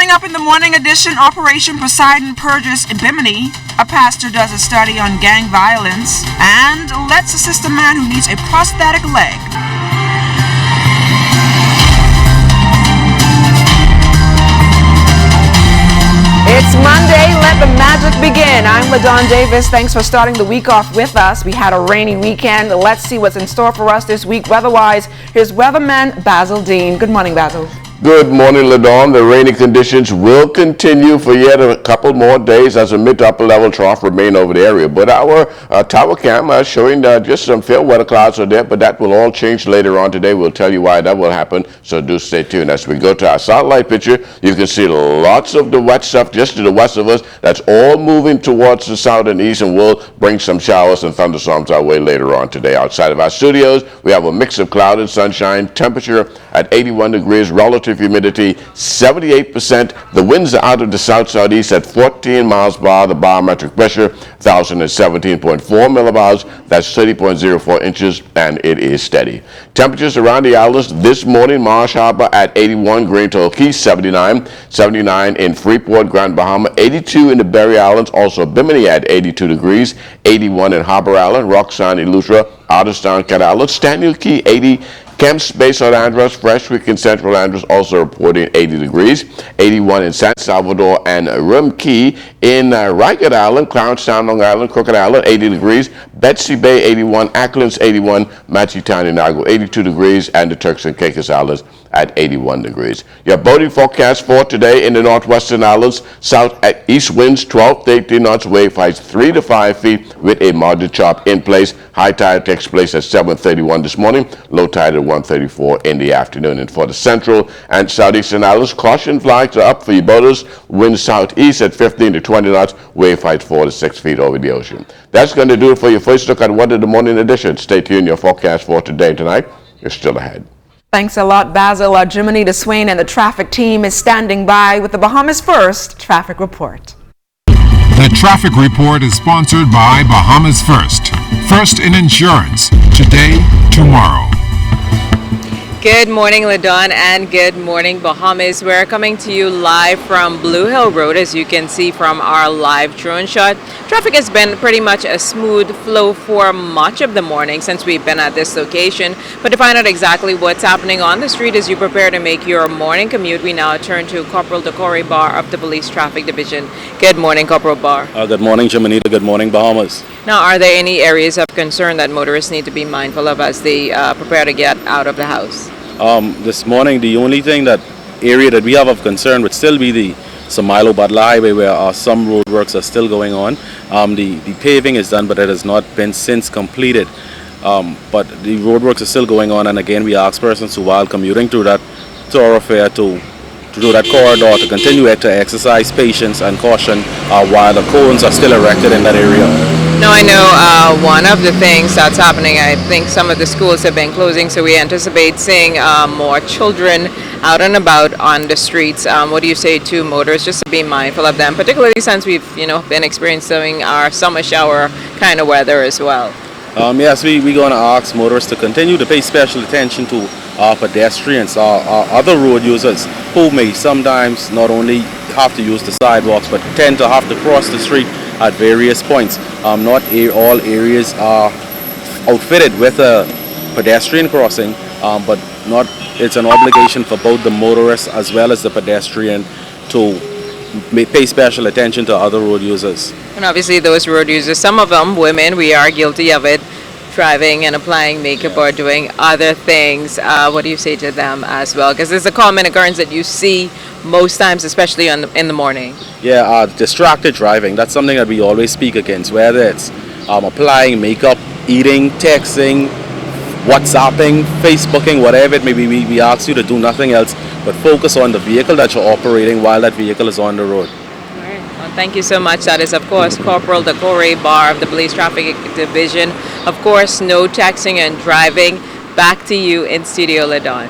Coming up in the morning edition, Operation Poseidon purges Bimini. A pastor does a study on gang violence and lets assist a man who needs a prosthetic leg. It's Monday, let the magic begin. I'm LaDawn Davis. Thanks for starting the week off with us. We had a rainy weekend. Let's see what's in store for us this week weather-wise. Here's weatherman Basil Dean. Good morning, Basil. Good morning, LaDawn. The rainy conditions will continue for yet a couple more days as a mid to upper level trough remain over the area. But our tower cam is showing just some fair weather clouds are there, but that will all change later on today. We'll tell you why that will happen, so do stay tuned. As we go to our satellite picture, you can see lots of the wet stuff just to the west of us. That's all moving towards the south and east and will bring some showers and thunderstorms our way later on today. Outside of our studios, we have a mix of cloud and sunshine, temperature at 81 degrees, relative humidity 78%. The winds are out of the south-southeast at 14 miles per hour. The barometric pressure 1,017.4 millibars. That's 30.04 inches, and it is steady. Temperatures around the islands this morning: Marsh Harbor at 81, Green Turtle Key 79, 79 in Freeport, Grand Bahama, 82 in the Berry Islands, also Bimini at 82 degrees, 81 in Harbor Island, Roxanne, Eleuthera, Otterstown, Cat Island, Stanley Key 80, Kemps Bay, South Andros, Freshwick in Central Andros also reporting 80 degrees, 81 in San Salvador and Rim Key. In Rikers Island, Clownstown, Long Island, Crooked Island, 80 degrees, Betsy Bay 81, Acklands 81, Matchitown and Nago 82 degrees, and the Turks and Caicos Islands at 81 degrees. Your boating forecast for today in the northwestern islands: southeast winds 12 to 18 knots, wave heights 3 to 5 feet with a moderate chop in place. High tide takes place at 7:31 this morning, low tide at 1:34 in the afternoon. And for the central and southeastern islands, caution flags are up for your boaters. Winds southeast at 15 to 20 knots, wave heights 4 to 6 feet over the ocean. That's going to do it for your first look at Weather in the Morning edition. Stay tuned. Your forecast for today and tonight is still ahead. Thanks a lot, Basil. Jiminy DeSwain and the traffic team is standing by with the Bahamas First Traffic Report. The traffic report is sponsored by Bahamas First. First in insurance. Today, tomorrow. Good morning, LaDawn, and good morning, Bahamas. We're coming to you live from Blue Hill Road, as you can see from our live drone shot. Traffic has been pretty much a smooth flow for much of the morning since we've been at this location. But to find out exactly what's happening on the street as you prepare to make your morning commute, we now turn to Corporal Decory Barr of the Police Traffic Division. Good morning, Corporal Barr. Good morning, Jimenita. Good morning, Bahamas. Now, are there any areas of concern that motorists need to be mindful of as they prepare to get out of the house? This morning, the only area that we have of concern would still be the Samilo Badla Highway, where some road works are still going on. The paving is done, but it has not been since completed. But the road works are still going on, and again, we ask persons who, while commuting through that thoroughfare, to do that corridor, to continue to exercise patience and caution while the cones are still erected in that area. Now, I know one of the things that's happening, I think some of the schools have been closing, so we anticipate seeing more children out and about on the streets. What do you say to motorists just to be mindful of them, particularly since we've been experiencing our summer shower kind of weather as well? Yes, we're going to ask motorists to continue to pay special attention to our pedestrians, our other road users who may sometimes not only have to use the sidewalks but tend to have to cross the street at various points. Not all areas are outfitted with a pedestrian crossing, but it's an obligation for both the motorist as well as the pedestrian to pay special attention to other road users. And obviously those road users, some of them women, we are guilty of it, driving and applying makeup or doing other things. What do you say to them as well? Because it's a common occurrence that you see most times, especially in the morning. Yeah, distracted driving, that's something that we always speak against, whether it's applying makeup, eating, texting, WhatsApping, Facebooking, whatever it may be. We ask you to do nothing else but focus on the vehicle that you're operating while that vehicle is on the road. All right. Well, thank you so much. That is, of course, Corporal Decory Barr of the Police Traffic Division. Of course, no texting and driving. Back to you in studio, LaDawn.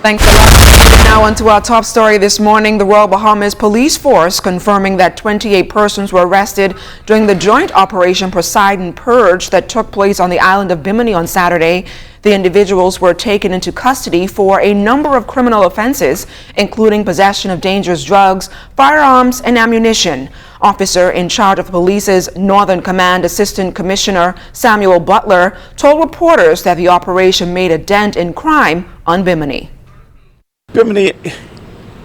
Thanks a lot. Now on to our top story this morning. The Royal Bahamas Police Force confirming that 28 persons were arrested during the joint Operation Poseidon Purge that took place on the island of Bimini on Saturday. The individuals were taken into custody for a number of criminal offenses, including possession of dangerous drugs, firearms, and ammunition. Officer in charge of police's Northern Command Assistant Commissioner Samuel Butler told reporters that the operation made a dent in crime on Bimini. Bimini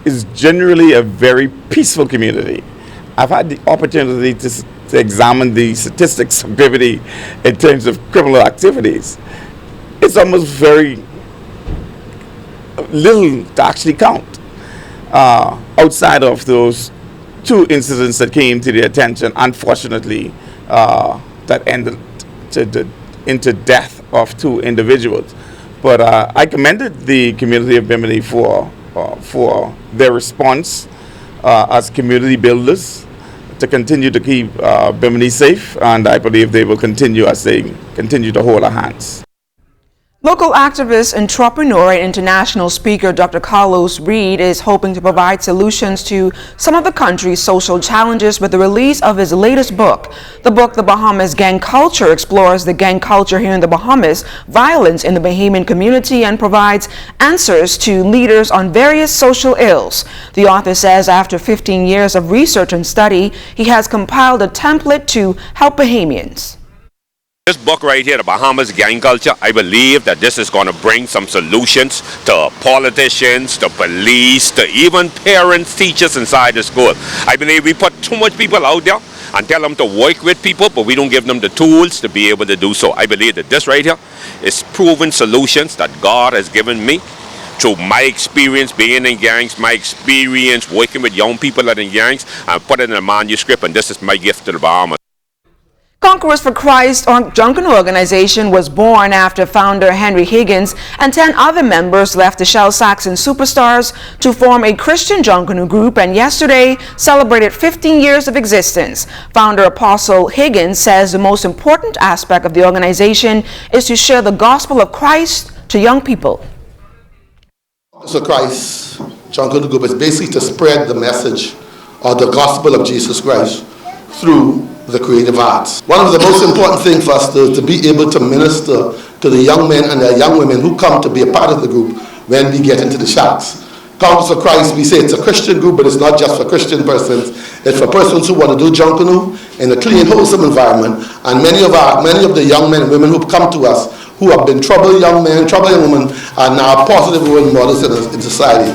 is generally a very peaceful community. I've had the opportunity to examine the statistics of Bimini in terms of criminal activities. It's almost very little to actually count. Outside of those two incidents that came to the attention, unfortunately, that ended into death of two individuals. But I commended the community of Bimini for their response as community builders to continue to keep Bimini safe, and I believe they will continue as they continue to hold our hands. Local activist, entrepreneur, and international speaker Dr. Carlos Reed is hoping to provide solutions to some of the country's social challenges with the release of his latest book. The book, The Bahamas Gang Culture, explores the gang culture here in the Bahamas, violence in the Bahamian community, and provides answers to leaders on various social ills. The author says after 15 years of research and study, he has compiled a template to help Bahamians. This book right here, The Bahamas Gang Culture, I believe that this is going to bring some solutions to politicians, to police, to even parents, teachers inside the school. I believe we put too much people out there and tell them to work with people, but we don't give them the tools to be able to do so. I believe that this right here is proven solutions that God has given me through my experience being in gangs, my experience working with young people that are in gangs, and put it in a manuscript, and this is my gift to the Bahamas. Conquerors for Christ Junkanoo organization was born after founder Henry Higgins and 10 other members left the Shell Saxon Superstars to form a Christian Junkanoo group, and yesterday celebrated 15 years of existence. Founder Apostle Higgins says the most important aspect of the organization is to share the gospel of Christ to young people. So Christ Junkanoo group is basically to spread the message of the gospel of Jesus Christ through the creative arts. One of the most important things for us to be able to minister to the young men and the young women who come to be a part of the group when we get into the shacks. Conquerors for Christ, we say it's a Christian group, but it's not just for Christian persons. It's for persons who want to do Junkanoo in a clean, wholesome environment. And many of the young men and women who come to us who have been troubled young men, troubled young women, are now positive role models in society.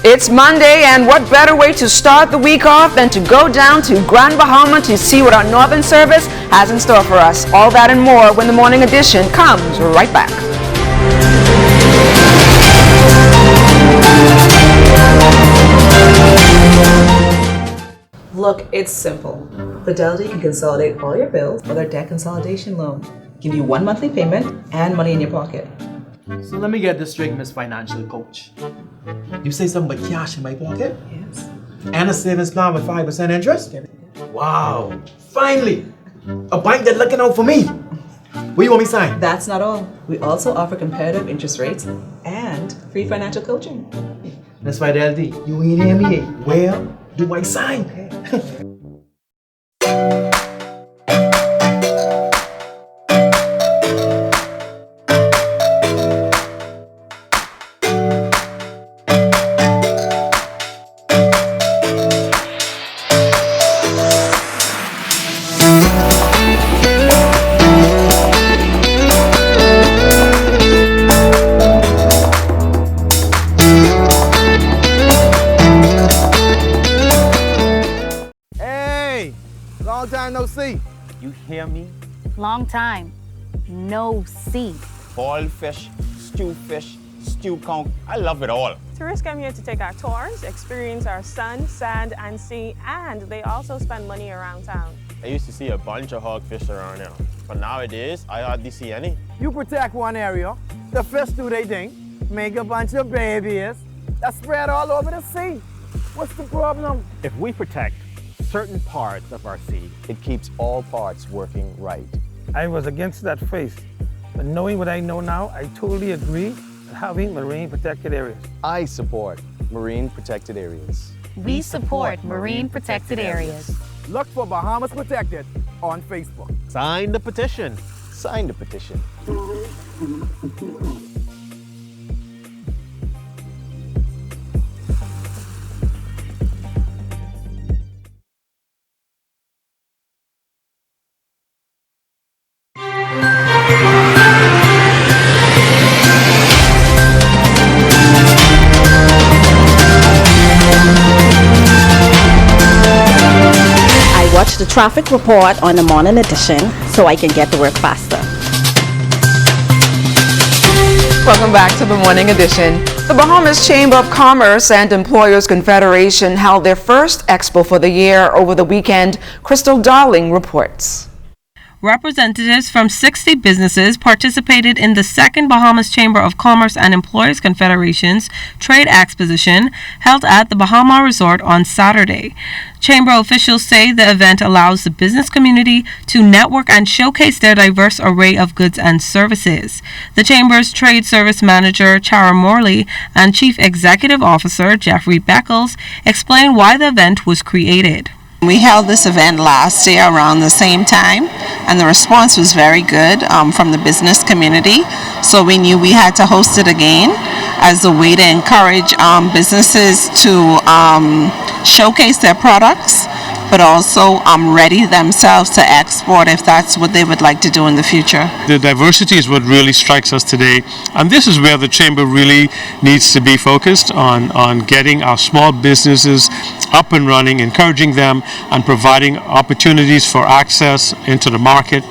It's Monday, and what better way to start the week off than to go down to Grand Bahama to see what our Northern Service has in store for us. All that and more when the morning edition comes right back. Look, it's simple. Fidelity can consolidate all your bills with their debt consolidation loan. Give you one monthly payment and money in your pocket. So let me get this straight, Miss Financial Coach. You say something about cash in my pocket? Yes. And a savings plan with 5% interest? Wow! Finally! A bank that's looking out for me! What you want me to sign? That's not all. We also offer competitive interest rates and free financial coaching. Miss Fidelity, you ain't hear me. Where do I sign? You hear me? Long time. No see. Boiled fish, stewed conch. I love it all. Tourists come here to take our tours, experience our sun, sand, and sea, and they also spend money around town. I used to see a bunch of hogfish around here, but nowadays I hardly see any. You protect one area, the fish do their thing, make a bunch of babies that spread all over the sea. What's the problem? If we protect certain parts of our sea, it keeps all parts working right. I was against that phase, but knowing what I know now, I totally agree with having marine protected areas. I support marine protected areas. We support marine protected areas. Look for Bahamas Protected on Facebook. Sign the petition. Sign the petition. Watch the traffic report on the morning edition so I can get to work faster. Welcome back to the Morning Edition. The Bahamas Chamber of Commerce and Employers Confederation held their first expo for the year over the weekend. Crystal Darling reports. Representatives from 60 businesses participated in the second Bahamas Chamber of Commerce and Employers Confederation's trade exposition held at the Bahama Resort on Saturday. Chamber officials say the event allows the business community to network and showcase their diverse array of goods and services. The Chamber's Trade Service Manager, Chara Morley, and Chief Executive Officer, Jeffrey Beckles, explain why the event was created. We held this event last year around the same time, and the response was very good from the business community. So we knew we had to host it again as a way to encourage businesses to showcase their products, but also ready themselves to export if that's what they would like to do in the future. The diversity is what really strikes us today, and this is where the Chamber really needs to be focused on getting our small businesses up and running, encouraging them, and providing opportunities for access into the market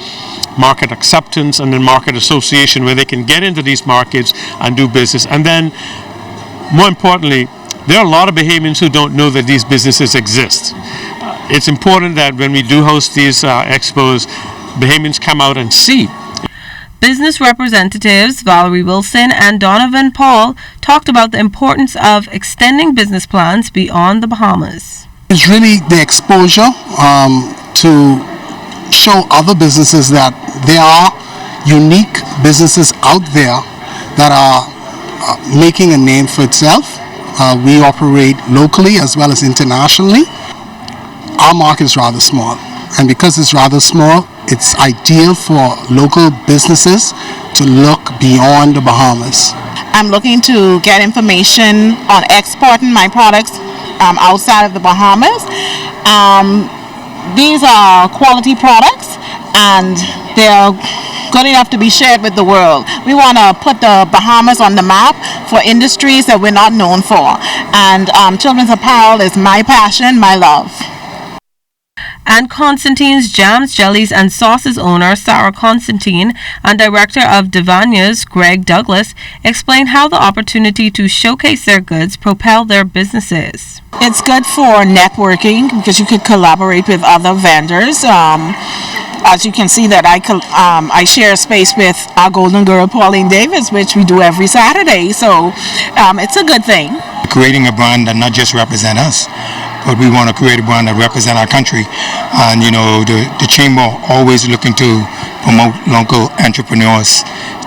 acceptance, and then market association where they can get into these markets and do business. And then, more importantly, there are a lot of Bahamians who don't know that these businesses exist. It's important that when we do host these expos, Bahamians come out and see. Business representatives Valerie Wilson and Donovan Paul talked about the importance of extending business plans beyond the Bahamas. It's really the exposure to show other businesses that there are unique businesses out there that are making a name for itself. We operate locally as well as internationally. Our market is rather small, and because it's rather small, it's ideal for local businesses to look beyond the Bahamas. I'm looking to get information on exporting my products outside of the Bahamas. These are quality products, and they're good enough to be shared with the world. We want to put the Bahamas on the map for industries that we're not known for. And children's apparel is my passion, my love. And Constantine's Jams, Jellies and Sauces owner, Sarah Constantine, and director of Devania's, Greg Douglas, explain how the opportunity to showcase their goods propel their businesses. It's good for networking because you could collaborate with other vendors. As you can see that I share a space with our golden girl, Pauline Davis, which we do every Saturday. So it's a good thing. Creating a brand that not just represent us, but we want to create a brand that represent our country. And you know, the chamber always looking to promote local entrepreneurs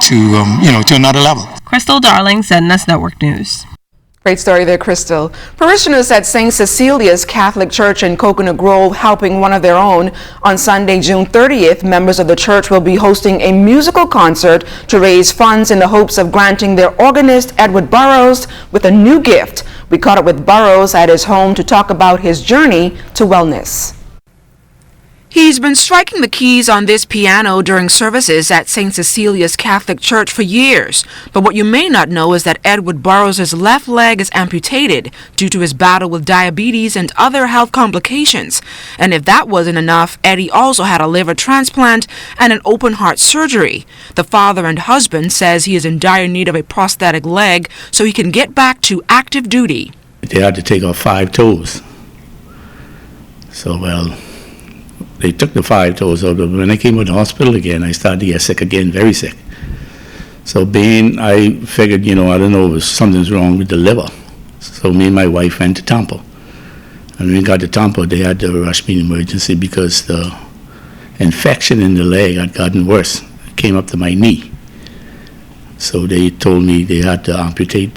to another level. Crystal Darling, ZNS Network News. Great story there, Crystal. Parishioners at St. Cecilia's Catholic Church in Coconut Grove helping one of their own. On Sunday, June 30th, members of the church will be hosting a musical concert to raise funds in the hopes of granting their organist, Edward Burrows, with a new gift. We caught up with Burrows at his home to talk about his journey to wellness. He's been striking the keys on this piano during services at St. Cecilia's Catholic Church for years. But what you may not know is that Edward Burrows' left leg is amputated due to his battle with diabetes and other health complications. And if that wasn't enough, Eddie also had a liver transplant and an open heart surgery. The father and husband says he is in dire need of a prosthetic leg so he can get back to active duty. They had to take off 5 toes. So, they took the 5 toes out, but when I came to the hospital again, I started to get sick again, very sick. So I figured, I don't know, if something's wrong with the liver. So me and my wife went to Tampa. And when we got to Tampa, they had to rush me in emergency because the infection in the leg had gotten worse. It came up to my knee. So they told me they had to amputate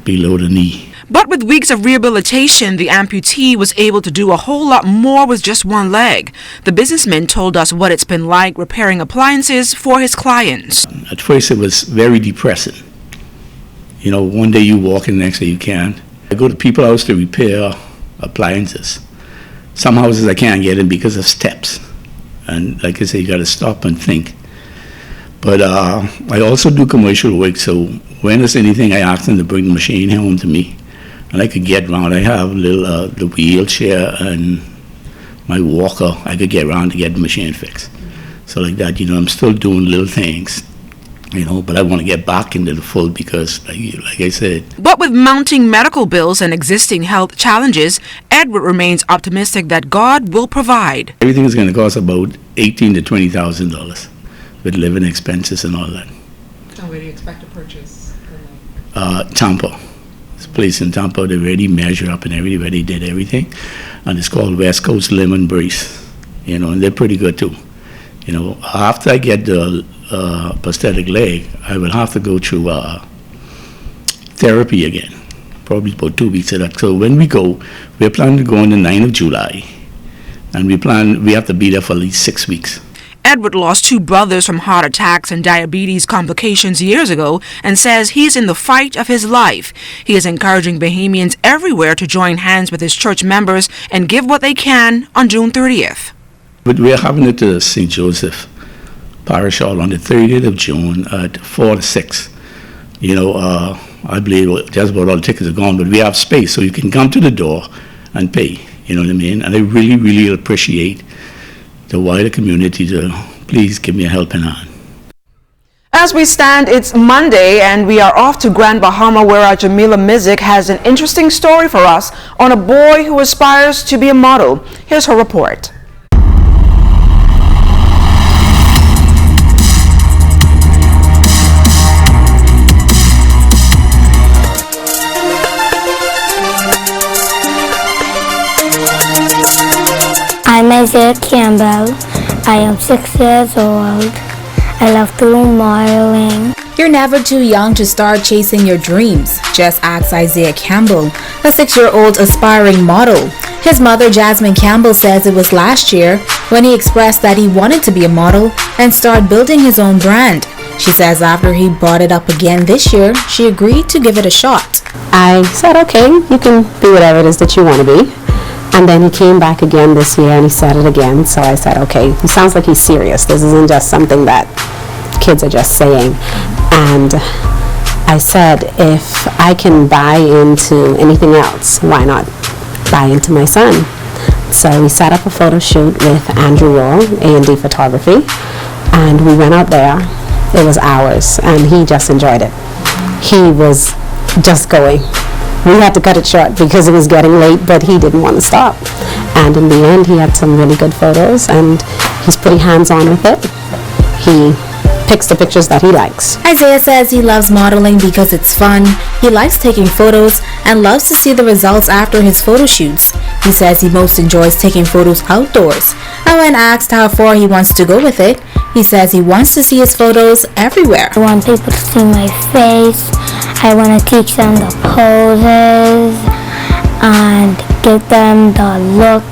below the knee. But with weeks of rehabilitation, the amputee was able to do a whole lot more with just one leg. The businessman told us what it's been like repairing appliances for his clients. At first it was very depressing. You know, one day you walk and the next day you can't. I go to people's house to repair appliances. Some houses I can't get in because of steps. And like I say, you got to stop and think. But I also do commercial work, so when there's anything, I ask them to bring the machine home to me. And I could get around. I have the wheelchair and my walker. I could get around to get the machine fixed. So like that, you know, I'm still doing little things, you know, but I want to get back into the full because, like I said. But with mounting medical bills and existing health challenges, Edward remains optimistic that God will provide. Everything is going to cost about $18,000 to $20,000 with living expenses and all that. And where do you expect to purchase? Tampa. This place in Tampa, they already measure up and everybody did everything. And it's called West Coast Lemon Brace, you know, and they're pretty good too. You know, after I get the prosthetic leg, I will have to go through therapy again, probably about 2 weeks of that. So when we go, we're planning to go on the 9th of July, and we have to be there for at least 6 weeks. Edward lost 2 brothers from heart attacks and diabetes complications years ago and says he's in the fight of his life. He is encouraging Bahamians everywhere to join hands with his church members and give what they can on June 30th. But we're having it to St. Joseph Parish Hall on the 30th of June at 4 to 6. You know, I believe just about all the tickets are gone, but we have space, so you can come to the door and pay, you know what I mean? And I really, really appreciate the wider community to please give me a helping hand. As we stand, it's Monday and we are off to Grand Bahama, where our Jamila Mizik has an interesting story for us on a boy who aspires to be a model. Here's her report. I'm Isaiah Campbell. I am 6 years old. I love doing modeling. You're never too young to start chasing your dreams. Just ask Isaiah Campbell, a 6-year-old aspiring model. His mother, Jasmine Campbell, says it was last year when he expressed that he wanted to be a model and start building his own brand. She says after he brought it up again this year, she agreed to give it a shot. I said, okay, you can be whatever it is that you want to be. And then he came back again this year and he said it again. So I said, okay, he sounds like he's serious. This isn't just something that kids are just saying. And I said, if I can buy into anything else, why not buy into my son? So we set up a photo shoot with Andrew Roll, A&D Photography, and we went out there. It was hours, and he just enjoyed it. He was just going. We had to cut it short because it was getting late, but he didn't want to stop. And in the end, he had some really good photos, and he's pretty hands-on with it. He picks the pictures that he likes. Isaiah says he loves modeling because it's fun, he likes taking photos, and loves to see the results after his photo shoots. He says he most enjoys taking photos outdoors. And when asked how far he wants to go with it, he says he wants to see his photos everywhere. I want people to see my face. I want to teach them the poses and give them the look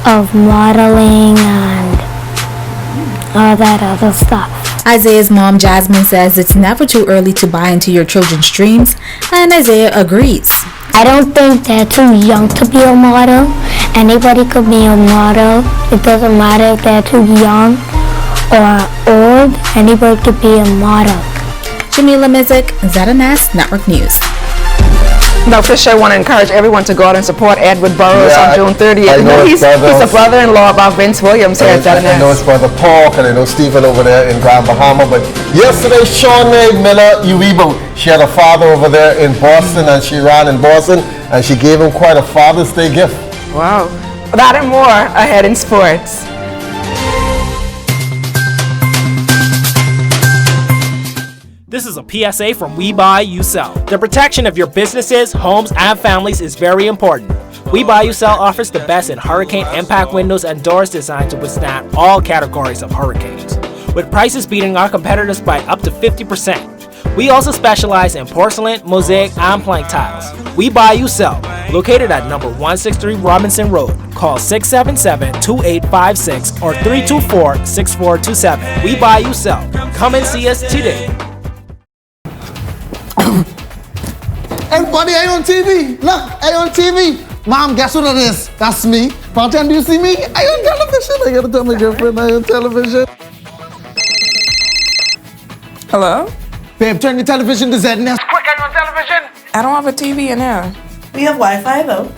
of modeling and all that other stuff. Isaiah's mom, Jasmine, says it's never too early to buy into your children's dreams, and Isaiah agrees. I don't think they're too young to be a model. Anybody could be a model. It doesn't matter if they're too young or old. Anybody could be a model. Jamila Mizik, ZNS Network News. Now, Fisher, I want to encourage everyone to go out and support Edward Burrows on June 30th. I know he's a brother-in-law of Vince Williams here at ZNS. I know his brother Paul, and I know Stephen over there in Grand Bahama. But yesterday, Shawnee Miller Uibo, she had a father over there in Boston, and she ran in Boston, and she gave him quite a Father's Day gift. Wow. That and more ahead in sports. This is a PSA from We Buy, You Sell. The protection of your businesses, homes, and families is very important. We Buy, You Sell offers the best in hurricane impact windows and doors designed to withstand all categories of hurricanes, with prices beating our competitors by up to 50%. We also specialize in porcelain, mosaic, and plank tiles. We Buy You Sell, located at number 163 Robinson Road. Call 677-2856 or 324-6427. We Buy You Sell. Come and see us today. Hey, buddy, are you on TV? Look, are you on TV? Mom, guess what it is? That's me. Bartender, do you see me? Are you on television? I gotta tell my girlfriend I'm on television. Hello? Babe, turn your television to ZNS. Quick, are you on television? I don't have a TV in here. We have Wi-Fi though.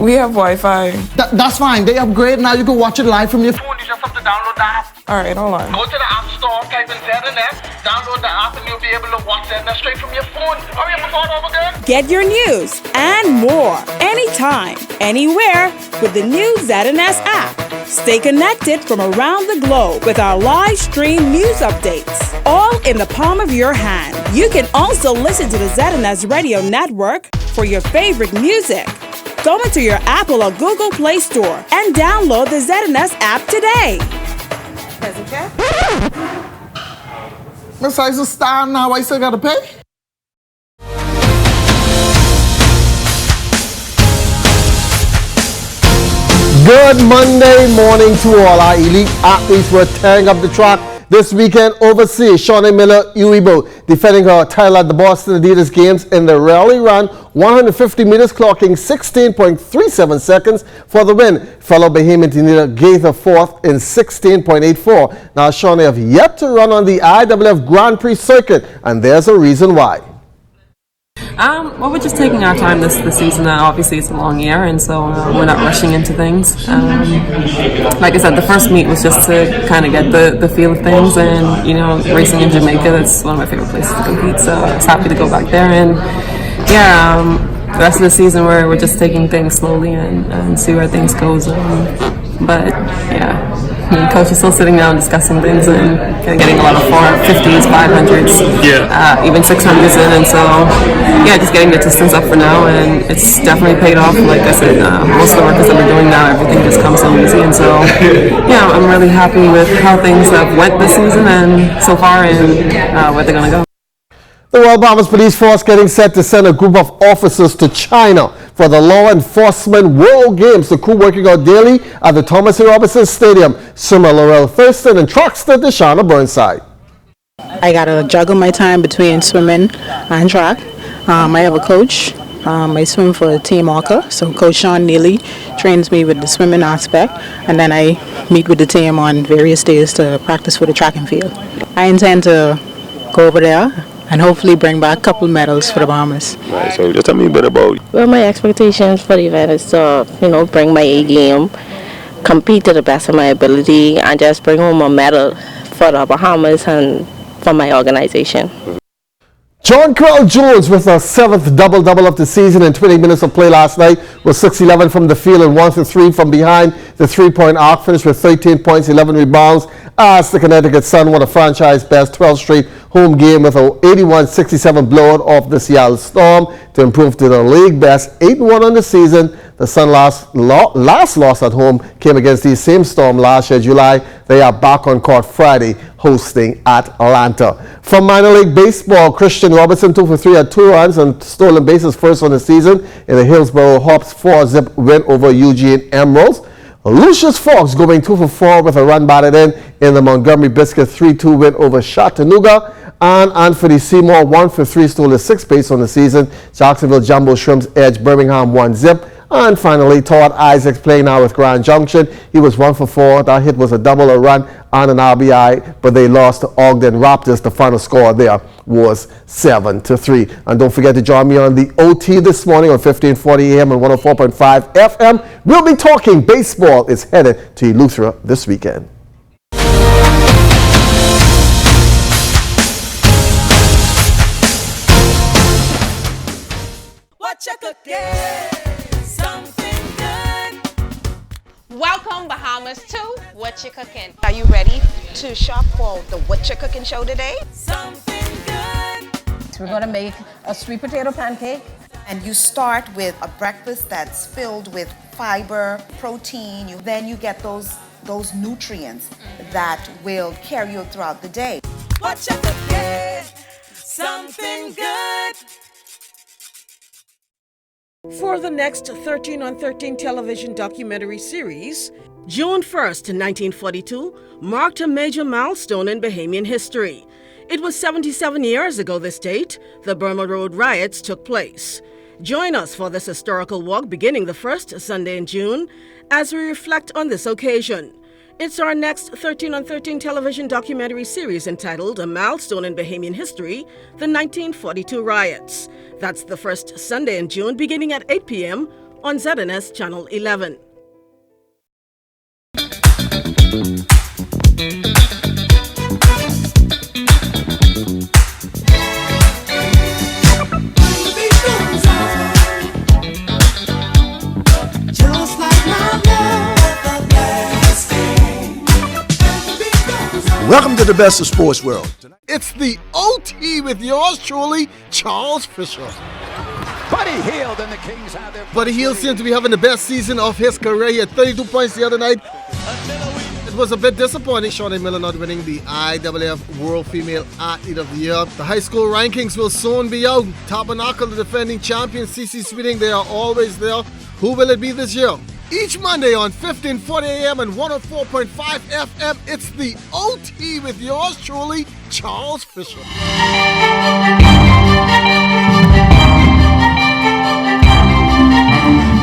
We have Wi-Fi. That's fine. They upgrade now. You can watch it live from your phone. You just have to download the app. All right, hold on. Go to the App Store, type in ZNS, download the app, and you'll be able to watch ZNS straight from your phone. Hurry up before it's over again. Get your news and more anytime, anywhere with the new ZNS app. Stay connected from around the globe with our live stream news updates, all in the palm of your hand. You can also listen to the ZNS Radio Network for your favorite music. Go into your Apple or Google Play Store and download the ZNS app today. Miss I's a star now. I still gotta pay. Good Monday morning to all our elite athletes who are tearing up the track this weekend overseas. Shawnee Miller-Uibo defending her title at the Boston Adidas Games in the rally run, 150 meters, clocking 16.37 seconds for the win. Fellow Bahamian Tanita Gaither fourth in 16.84. Now Shawnee have yet to run on the IWF Grand Prix circuit, and there's a reason why. Well, we're just taking our time this season. Obviously, it's a long year, and so we're not rushing into things. Like I said, the first meet was just to kind of get the feel of things, and racing in Jamaica, that's one of my favorite places to compete. So I was happy to go back there, and the rest of the season we're just taking things slowly and see where things goes. But yeah, me and coach are still sitting down discussing things and kind of getting a lot of 450s, 500s, even 600s in, and so just getting the distance up for now, and it's definitely paid off. Like I said, most of the workouts that we're doing now, everything just comes so easy, and so I'm really happy with how things have went this season and so far, and where they're gonna go. The Royal Bahamas Police Force getting set to send a group of officers to China for the Law Enforcement World Games. The crew working out daily at the Thomas A. Robinson Stadium. Swimmer Laurel Thurston and trackster Deshauna Burnside. I got to juggle my time between swimming and track. I have a coach. I swim for Team Orca, so Coach Sean Neely trains me with the swimming aspect, and then I meet with the team on various days to practice for the track and field. I intend to go over there and hopefully bring back a couple medals for the Bahamas. Right, so just tell me a bit about. Well, my expectations for the event is to, bring my A game, compete to the best of my ability, and just bring home a medal for the Bahamas and for my organization. John Carl Jones with a 7th double-double of the season in 20 minutes of play last night was 6-11 from the field and 1-3 from behind the three-point arc, finished with 13 points, 11 rebounds, as the Connecticut Sun won a franchise-best 12th straight home game with an 81-67 blowout off the Seattle Storm to improve to the league-best 8-1 on the season. The Sun last loss at home came against the same Storm last year, July. They are back on court Friday, hosting Atlanta. From minor league baseball, Christian Robinson 2 for 3 had 2 runs and stolen bases first on the season in the Hillsborough Hops 4-zip win over Eugene Emeralds. Lucius Fox going 2 for 4 with a run batted in the Montgomery Biscuit 3-2 win over Chattanooga. And Anthony Seymour 1 for 3 stole his 6th base on the season. Jacksonville Jumbo Shrimps edged Birmingham 1-zip. And finally, Todd Isaacs playing now with Grand Junction. He was 1 for 4. That hit was a double, a run, and an RBI, but they lost to Ogden Raptors. The final score there was 7-3. And don't forget to join me on the OT this morning on 1540 AM and 104.5 FM. We'll be talking baseball. It's headed to Eleuthera this weekend. What you cooking? Something good. Welcome, Bahamas, to What You Cooking. Are you ready to shop for the What You Cooking show today? Something good. We're going to make a sweet potato pancake. And you start with a breakfast that's filled with fiber, protein. Then you get those nutrients that will carry you throughout the day. What you cooking? Something good. For the next 13 on 13 television documentary series, June 1st, 1942 marked a major milestone in Bahamian history. It was 77 years ago this date the Burma Road riots took place. Join us for this historical walk beginning the first Sunday in June as we reflect on this occasion. It's our next 13 on 13 television documentary series entitled A Milestone in Bahamian History, the 1942 Riots. That's the first Sunday in June beginning at 8 p.m. on ZNS Channel 11. Welcome to the best of sports world. It's the OT with yours truly, Charles Fisher. Buddy Hield and the Kings have their... Buddy Hield seemed to be having the best season of his career. He had 32 points the other night. It was a bit disappointing, Shawnee Miller not winning the IAAF World Female Athlete of the Year. The high school rankings will soon be out. Tabernacle, the defending champion, CC Sweeting, they are always there. Who will it be this year? Each Monday on 1540 AM and 104.5 FM, it's the OT with yours truly, Charles Fisher.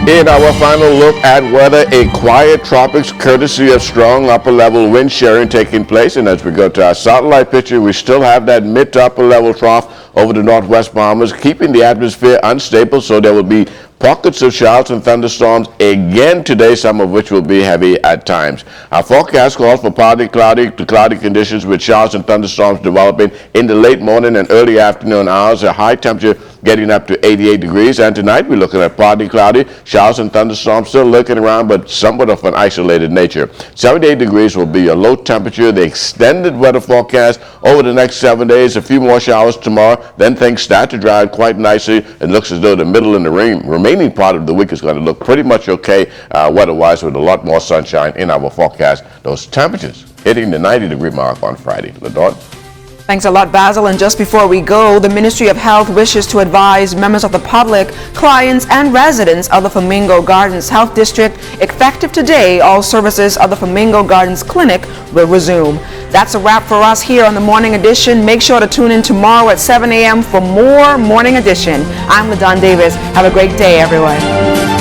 In our final look at weather, a quiet tropics courtesy of strong upper level wind sharing taking place. And as we go to our satellite picture, we still have that mid to upper level trough over the northwest Bahamas, keeping the atmosphere unstable, so there will be pockets of showers and thunderstorms again today, some of which will be heavy at times. Our forecast calls for partly cloudy to cloudy conditions with showers and thunderstorms developing in the late morning and early afternoon hours. A high temperature getting up to 88 degrees. And tonight we're looking at partly cloudy, showers and thunderstorms still lurking around, but somewhat of an isolated nature. 78 degrees will be a low temperature. The extended weather forecast over the next 7 days, a few more showers tomorrow, then things start to dry out quite nicely. It looks as though the middle and the remaining part of the week is going to look pretty much okay weather-wise, with a lot more sunshine in our forecast. Those temperatures hitting the 90-degree mark on Friday. LaDawn? Thanks a lot, Basil. And just before we go, the Ministry of Health wishes to advise members of the public, clients, and residents of the Flamingo Gardens Health District, effective today, all services of the Flamingo Gardens Clinic will resume. That's a wrap for us here on the Morning Edition. Make sure to tune in tomorrow at 7 a.m. for more Morning Edition. I'm LaDawn Davis. Have a great day, everyone.